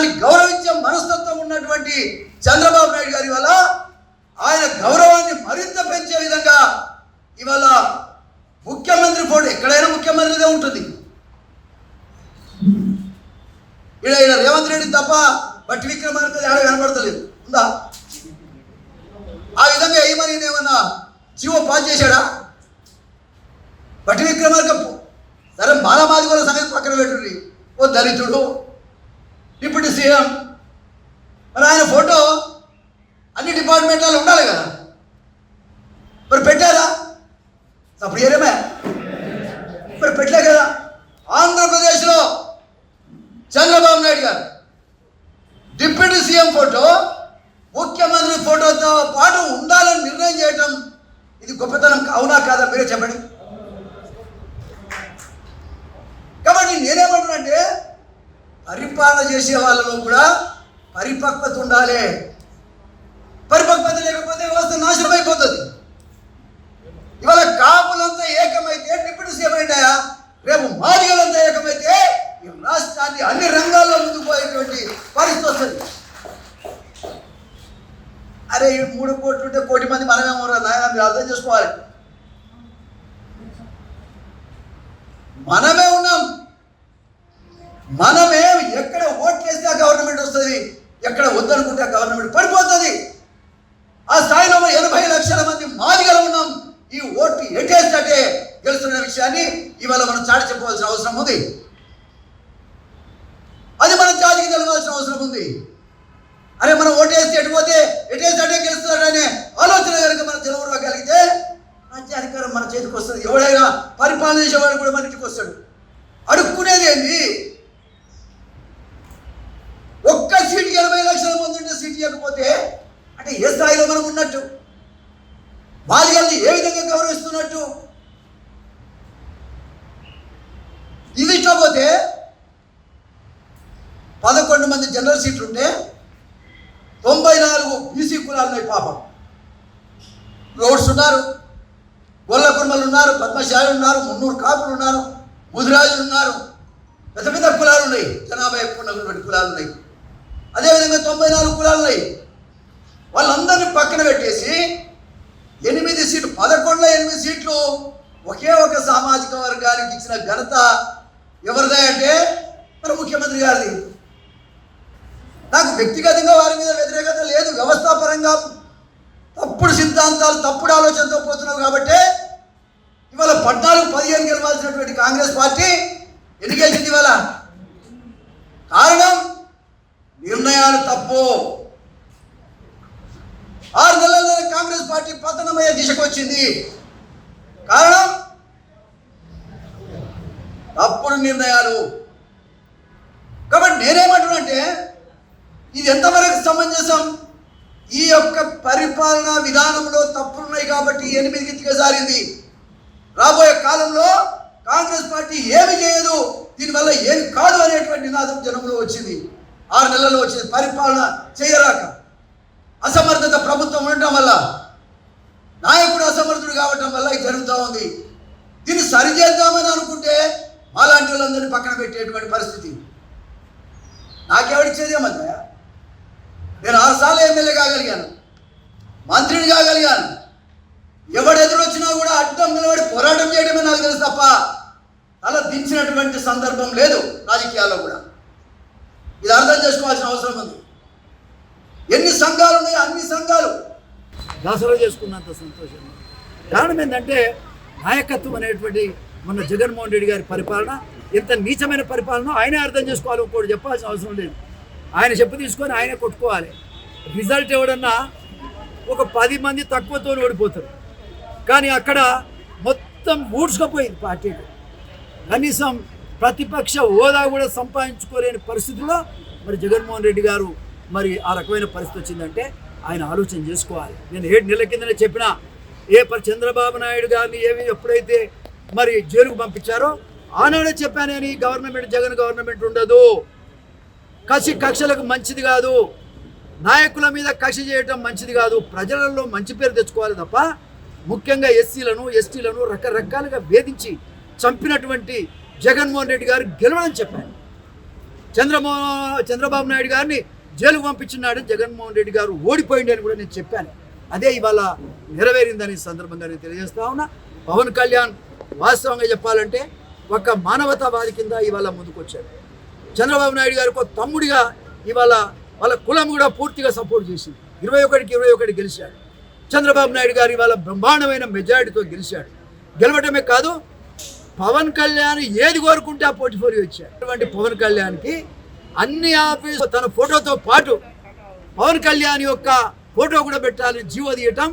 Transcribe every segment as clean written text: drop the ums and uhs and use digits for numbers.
దాన్ని గౌరవించే మనస్తత్వం ఉన్నటువంటి చంద్రబాబు నాయుడు గారి వల్ల ఆయన గౌరవాన్ని మరింత పెంచే విధంగా ఇవాళ ముఖ్యమంత్రి ఫోటో ఎక్కడైనా ముఖ్యమంత్రిదే ఉంటుంది. ఇక్కడ రేవంత్ రెడ్డి తప్ప బట్టి విక్రమార్క ఆడ కనబడతలేదు ఉందా? ఆ విధంగా ఏమని ఏమన్నా జీవో పాస్ చేశాడా? బట్టి విక్రమార్క సరే మానవాధికారుల సంగతి పక్కన పెట్టుర్రి, ఓ దళితుడు డిప్యూటీ సీఎం, మరి ఆయన ఫోటో అన్ని డిపార్ట్మెంట్లలో ఉండాలి కదా, మరి పెట్టారా? అప్పుడు ఏరేమే మరి పెట్టలే కదా. ఆంధ్రప్రదేశ్లో చంద్రబాబు నాయుడు గారు డిప్యూటీ సీఎం ఫోటో ముఖ్యమంత్రి ఫోటోతో పాటు ఉండాలని నిర్ణయం చేయటం ఇది గొప్పతనం అవునా కాదా? మీరే చెప్పండి. కాబట్టి నేనేమంటున్నానంటే పరిపాలన చేసే వాళ్ళలో కూడా పరిపక్వత ఉండాలి. పరిపక్వత లేకపోతే వ్యవస్థ నాశనం అయిపోతుంది. ఇవాళ కాపులంతా ఏకమైతే డిప్యూటీ సీఎం అయింటాయా, రేపు మాదిగలంతా ఏకమైతే ఈ రాష్ట్రాన్ని అన్ని రంగాల్లో ముందుకు పోయేటువంటి పరిస్థితి వస్తుంది. అరే ఈ 3 కోట్లు ఉంటే 1 కోటి మంది మనమేమో నాయన, మీరు అర్థం చేసుకోవాలి. మనమే ఉన్నాం, మనమే ఎక్కడ ఓట్లేస్తే ఆ గవర్నమెంట్ వస్తుంది, ఎక్కడ వద్దనుకుంటే ఆ గవర్నమెంట్ పడిపోతుంది. ఆ స్థాయిలో 80 లక్షల మంది మాదిగలు ఉన్నాం. ఈ ఓటు ఎటేస్తే గెలుస్తున్న విషయాన్ని ఇవాళ మనం చాటి చెప్పవలసిన అవసరం ఉంది. అది మనం జాతికి తెలవాల్సిన అవసరం ఉంది. అరే మనం ఓటేస్తే ఎటుపోతే ఎటేస్తే గెలుస్తున్నాడనే ఆలోచన కనుక మనం తెలవగలిగితే రాజ్యాధికారం మన చేతికి వస్తుంది. ఎవడైనా పరిపాలన చేసేవాడు కూడా మన ఇంటికి వస్తాడు. అడుక్కునేది ఏంది? ఒక్క సీటుకి 80 లక్షల మంది ఉంటే సీటు ఇవ్వకపోతే అంటే ఏ స్థాయిలో మనం ఉన్నట్టు, బాలికల్ని ఏ విధంగా గౌరవిస్తున్నట్టు? ఇది ఇష్టపోతే 11 మంది జనరల్ సీట్లు ఉంటే 94 బీసీ కులాలు ఉన్నాయి. పాపం గౌడ్స్ ఉన్నారు, గొల్ల కుర్మలు ఉన్నారు, పద్మశాలి ఉన్నారు, 300 కాపులు ఉన్నారు, ముదిరాజులు ఉన్నారు, పెద్ద పెద్ద కులాలు ఉన్నాయి, జనాభా ఎక్కువ ఉన్నటువంటి కులాలు ఉన్నాయి. అదేవిధంగా 94 కులాలు ఉన్నాయి. వాళ్ళందరినీ పక్కన పెట్టేసి 8 సీట్లు, 11లో 8 సీట్లు ఒకే ఒక సామాజిక వర్గానికి ఇచ్చిన ఘనత ఎవరిదే అంటే మన ముఖ్యమంత్రి గారిది. నాకు వ్యక్తిగతంగా వారి మీద వ్యతిరేకత లేదు. వ్యవస్థాపరంగా తప్పుడు సిద్ధాంతాలు, తప్పుడు ఆలోచనతో పోతున్నావు కాబట్టి ఇవాళ 14-15 గెలవాల్సినటువంటి కాంగ్రెస్ పార్టీ ఎన్ని గెలిచింది ఇవాళ? కారణం నిర్ణయాలు తప్పు. 6 నెలల్లో కాంగ్రెస్ పార్టీ పతనమయ్యే దిశకు వచ్చింది. కారణం తప్పుడు నిర్ణయాలు. కాబట్టి నేనేమంటున్నానంటే ఇది ఎంతవరకు సమంజసం? ఈ యొక్క పరిపాలనా విధానంలో తప్పులున్నాయి కాబట్టి 8కి దిగజారింది. రాబోయే కాలంలో కాంగ్రెస్ పార్టీ ఏమి చేయదు, దీనివల్ల ఏమి కాదు అనేటువంటి నినాదం జనంలో వచ్చింది. 6 నెలల్లో వచ్చింది. పరిపాలన చేయరాక, అసమర్థత ప్రభుత్వం ఉండటం వల్ల, నాయకుడు అసమర్థుడు కావటం వల్ల ఇది జరుగుతూ ఉంది. దీన్ని సరిచేద్దామని అనుకుంటే అలాంటి వాళ్ళందరినీ పక్కన పెట్టేటువంటి పరిస్థితి. నాకెవడిచ్చేదేమన్నా? నేను 6 సార్లు ఎమ్మెల్యే కాగలిగాను, మంత్రిని కాగలిగాను. ఎవడెదురొచ్చినా కూడా అడ్డం నిలబడి పోరాటం చేయడమే నాకు తెలుసు తప్ప తల దించినటువంటి సందర్భం లేదు రాజకీయాల్లో కూడా. ఇది అర్థం చేసుకోవాల్సిన అవసరం ఉంది. ఎన్ని సంఘాలు ఉన్నాయో అన్ని సంఘాలు దసరా చేసుకున్నంత సంతోషంగా. కారణం ఏంటంటే నాయకత్వం అనేటువంటి మొన్న జగన్మోహన్ రెడ్డి గారి పరిపాలన ఎంత నీచమైన పరిపాలన ఆయనే అర్థం చేసుకోవాలి. ఇంకోటి చెప్పాల్సిన అవసరం లేదు. ఆయన చెప్పు తీసుకొని ఆయనే కొట్టుకోవాలి. రిజల్ట్ ఎవడన్నా ఒక 10 మంది తక్కువతో ఓడిపోతారు, కానీ అక్కడ మొత్తం మూడ్చుకుపోయింది పార్టీకి. కనీసం ప్రతిపక్ష హోదా కూడా సంపాదించుకోలేని పరిస్థితుల్లో మరి జగన్మోహన్ రెడ్డి గారు మరి ఆ రకమైన పరిస్థితి వచ్చిందంటే ఆయన ఆలోచన చేసుకోవాలి. నేను 7 నెలల కిందనే చెప్పిన చంద్రబాబు నాయుడు గారిని ఎప్పుడైతే మరి జైలుకు పంపించారో ఆనాడే చెప్పానని గవర్నమెంట్ జగన్ గవర్నమెంట్ ఉండదు, కక్షలకు మంచిది కాదు, నాయకుల మీద కక్ష చేయటం మంచిది కాదు, ప్రజలలో మంచి పేరు తెచ్చుకోవాలి తప్ప ముఖ్యంగా ఎస్సీలను ఎస్టీలను రకరకాలుగా వేధించి చంపినటువంటి జగన్మోహన్ రెడ్డి గారు గెలవని చెప్పాను. చంద్రబాబు నాయుడు గారిని జైలుకు పంపించినాడు జగన్మోహన్ రెడ్డి గారు ఓడిపోయింది అని కూడా నేను చెప్పాను. అదే ఇవాళ నెరవేరిందని సందర్భంగా నేను తెలియజేస్తా ఉన్నా. పవన్ కళ్యాణ్ వాస్తవంగా చెప్పాలంటే ఒక మానవతావాది కింద ఇవాళ ముందుకొచ్చాడు. చంద్రబాబు నాయుడు గారికి ఒక తమ్ముడిగా ఇవాళ వాళ్ళ కులం కూడా పూర్తిగా సపోర్ట్ చేసింది. 21 గెలిచాడు. చంద్రబాబు నాయుడు గారు ఇవాళ బ్రహ్మాండమైన మెజారిటీతో గెలిచాడు. గెలవటమే కాదు, పవన్ కళ్యాణ్ ఏది కోరుకుంటే ఆ పోర్ట్ఫోలియో ఇచ్చాడు. అటువంటి పవన్ కళ్యాణ్కి అన్ని ఆఫీసు తన ఫోటోతో పాటు పవన్ కళ్యాణ్ యొక్క ఫోటో కూడా పెట్టాలని జీవో తీయటం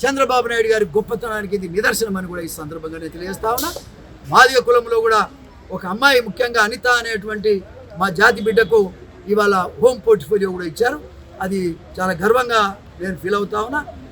చంద్రబాబు నాయుడు గారి గొప్పతనానికి ఇది నిదర్శనం అని కూడా ఈ సందర్భంగా నేను తెలియజేస్తా ఉన్నా. మాదిగ కులంలో కూడా ఒక అమ్మాయి, ముఖ్యంగా అనిత అనేటువంటి మా జాతి బిడ్డకు ఇవాళ హోమ్ పోర్ట్ఫోలియో కూడా ఇచ్చారు. అది చాలా గర్వంగా నేను ఫీల్ అవుతా ఉన్నా.